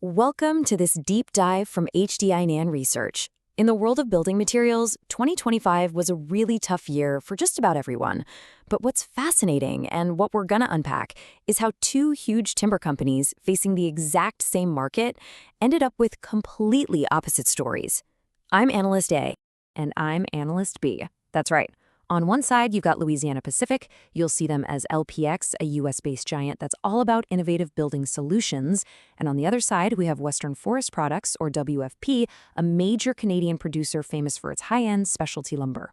Welcome to this deep dive from HDIN Research. In the world of building materials, 2025 was a really tough year for just about everyone. But what's fascinating, and what we're gonna unpack, is how two huge timber companies facing the exact same market ended up with completely opposite stories. I'm Analyst A. And I'm Analyst B. That's right. On one side, you've got Louisiana-Pacific. You'll see them as LPX, a US-based giant that's all about innovative building solutions. And on the other side, we have Western Forest Products, or WFP, a major Canadian producer famous for its high-end specialty lumber.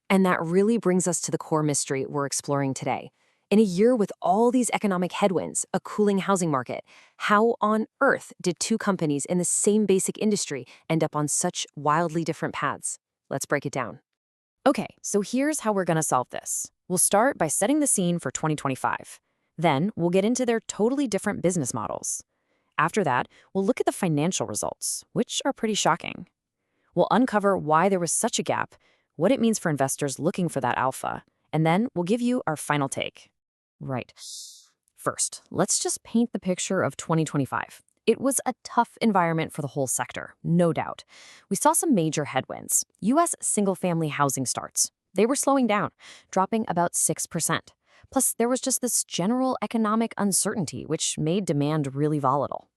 And that really brings us to the core mystery we're exploring today. In a year with all these economic headwinds, a cooling housing market, how on earth did two companies in the same basic industry end up on such wildly different paths? Let's break it down. Okay, so here's how we're going to solve this. We'll start by setting the scene for 2025. Then we'll get into their totally different business models. After that, we'll look at the financial results, which are pretty shocking. We'll uncover why there was such a gap, what it means for investors looking for that alpha, and then we'll give you our final take. Right. First, let's just paint the picture of 2025. It was a tough environment for the whole sector, no doubt. We saw some major headwinds. U.S. single-family housing starts. They were slowing down, dropping about 6%. Plus, there was just this general economic uncertainty, which made demand really volatile.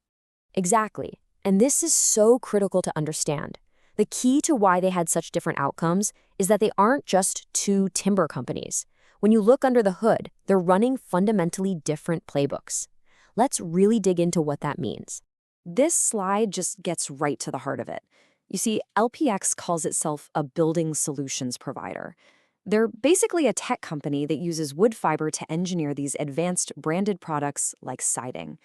Exactly. And this is so critical to understand. The key to why they had such different outcomes is that they aren't just two timber companies. When you look under the hood, they're running fundamentally different playbooks. Let's really dig into what that means. This slide just gets right to the heart of it. You see, LPX calls itself a building solutions provider. They're basically a tech company that uses wood fiber to engineer these advanced branded products like siding.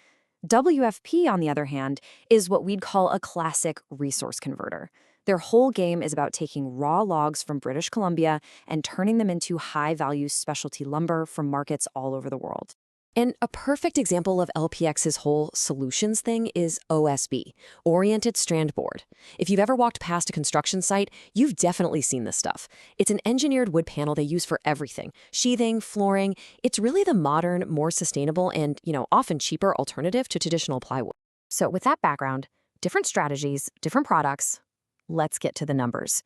WFP, on the other hand, is what we'd call a classic resource converter. Their whole game is about taking raw logs from British Columbia and turning them into high-value specialty lumber from markets all over the world. And a perfect example of LPX's whole solutions thing is OSB, Oriented Strand Board. If you've ever walked past a construction site, you've definitely seen this stuff. It's an engineered wood panel they use for everything: sheathing, flooring. It's really the modern, more sustainable, and, often cheaper alternative to traditional plywood. So with that background, different strategies, different products, let's get to the numbers.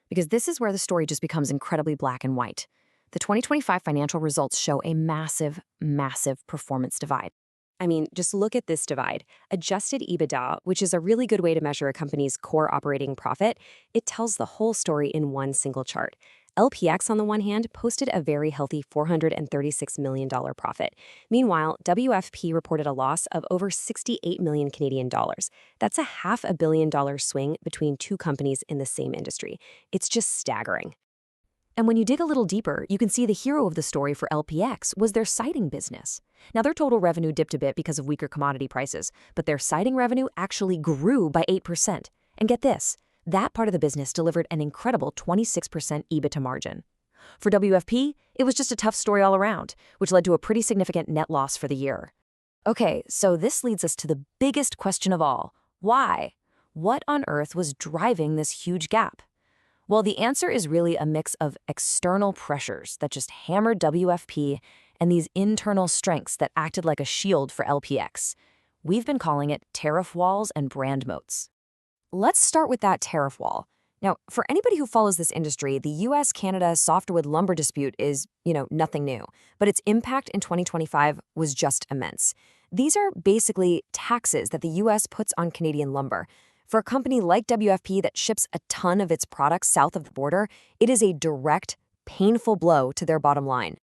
Because this is where the story just becomes incredibly black and white. The 2025 financial results show a massive, massive performance divide. I mean, just look at this divide. Adjusted EBITDA, which is a really good way to measure a company's core operating profit, it tells the whole story in one single chart. LPX, on the one hand, posted a very healthy $436 million profit. Meanwhile, WFP reported a loss of over 68 million Canadian dollars. That's a $500 million swing between two companies in the same industry. It's just staggering. And when you dig a little deeper, you can see the hero of the story for LPX was their siding business. Now, their total revenue dipped a bit because of weaker commodity prices, but their siding revenue actually grew by 8%. And get this, that part of the business delivered an incredible 26% EBITDA margin. For WFP, it was just a tough story all around, which led to a pretty significant net loss for the year. Okay, so this leads us to the biggest question of all. Why? What on earth was driving this huge gap? Well, the answer is really a mix of external pressures that just hammered WFP and these internal strengths that acted like a shield for LPX. We've been calling it tariff walls and brand moats. Let's start with that tariff wall. Now, for anybody who follows this industry, the US-Canada Softwood Lumber dispute is, nothing new, but its impact in 2025 was just immense. These are basically taxes that the US puts on Canadian lumber. For a company like WFP that ships a ton of its products south of the border, it is a direct, painful blow to their bottom line.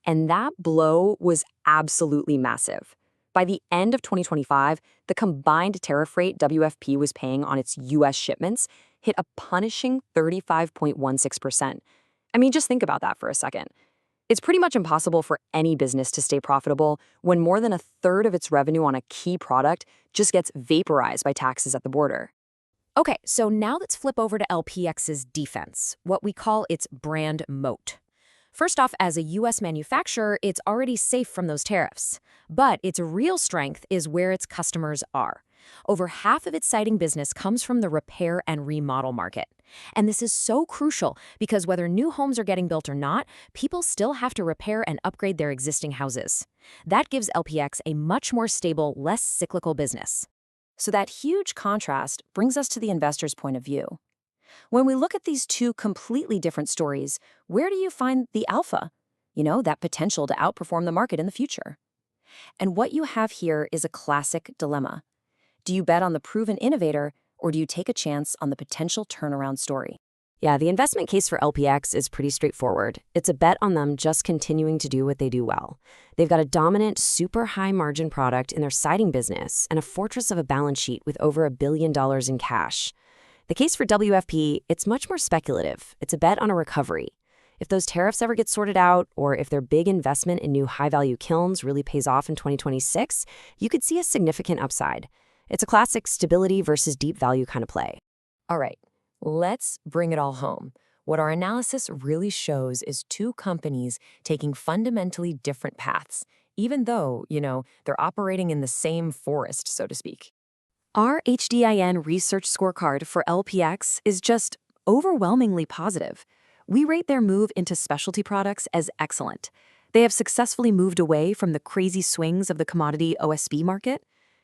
And that blow was absolutely massive. By the end of 2025, the combined tariff rate WFP was paying on its US shipments hit a punishing 35.16%. I mean, just think about that for a second. It's pretty much impossible for any business to stay profitable when more than a third of its revenue on a key product just gets vaporized by taxes at the border. Okay, so now let's flip over to LPX's defense, what we call its brand moat. First off, as a U.S. manufacturer, it's already safe from those tariffs. But its real strength is where its customers are. Over half of its siding business comes from the repair and remodel market. And this is so crucial because whether new homes are getting built or not, people still have to repair and upgrade their existing houses. That gives LPX a much more stable, less cyclical business. So that huge contrast brings us to the investor's point of view. When we look at these two completely different stories, where do you find the alpha? That potential to outperform the market in the future. And what you have here is a classic dilemma. Do you bet on the proven innovator, or do you take a chance on the potential turnaround story? Yeah, the investment case for LPX is pretty straightforward. It's a bet on them just continuing to do what they do well. They've got a dominant, super high margin product in their siding business and a fortress of a balance sheet with over $1 billion in cash. The case for WFP, it's much more speculative. It's a bet on a recovery. If those tariffs ever get sorted out, or if their big investment in new high-value kilns really pays off in 2026, you could see a significant upside. It's a classic stability versus deep value kind of play. All right, let's bring it all home. What our analysis really shows is two companies taking fundamentally different paths, even though, they're operating in the same forest, so to speak. Our HDIN Research scorecard for LPX is just overwhelmingly positive. We rate their move into specialty products as excellent. They have successfully moved away from the crazy swings of the commodity OSB market.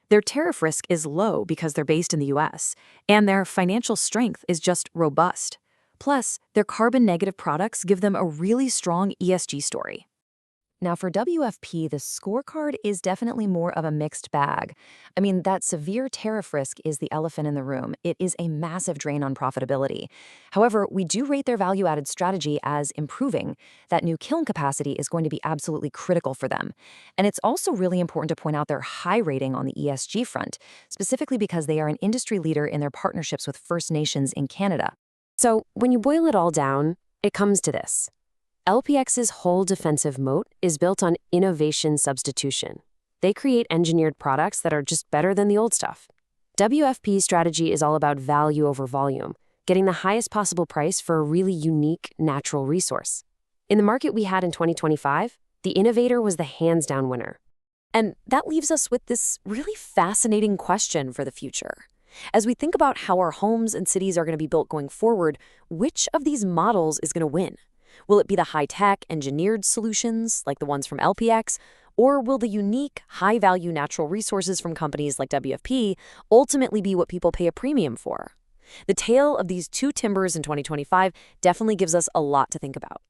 Their tariff risk is low because they're based in the US, and their financial strength is just robust. Plus, their carbon-negative products give them a really strong ESG story. Now, for WFP, the scorecard is definitely more of a mixed bag. That severe tariff risk is the elephant in the room. It is a massive drain on profitability. However, we do rate their value-added strategy as improving. That new kiln capacity is going to be absolutely critical for them. And it's also really important to point out their high rating on the ESG front, specifically because they are an industry leader in their partnerships with First Nations in Canada. So, when you boil it all down, it comes to this. LPX's whole defensive moat is built on innovation substitution. They create engineered products that are just better than the old stuff. WFP's strategy is all about value over volume, getting the highest possible price for a really unique natural resource. In the market we had in 2025, the innovator was the hands-down winner. And that leaves us with this really fascinating question for the future. As we think about how our homes and cities are going to be built going forward, which of these models is going to win? Will it be the high-tech, engineered solutions, like the ones from LPX, or will the unique, high-value natural resources from companies like WFP ultimately be what people pay a premium for? The tale of these two timbers in 2025 definitely gives us a lot to think about.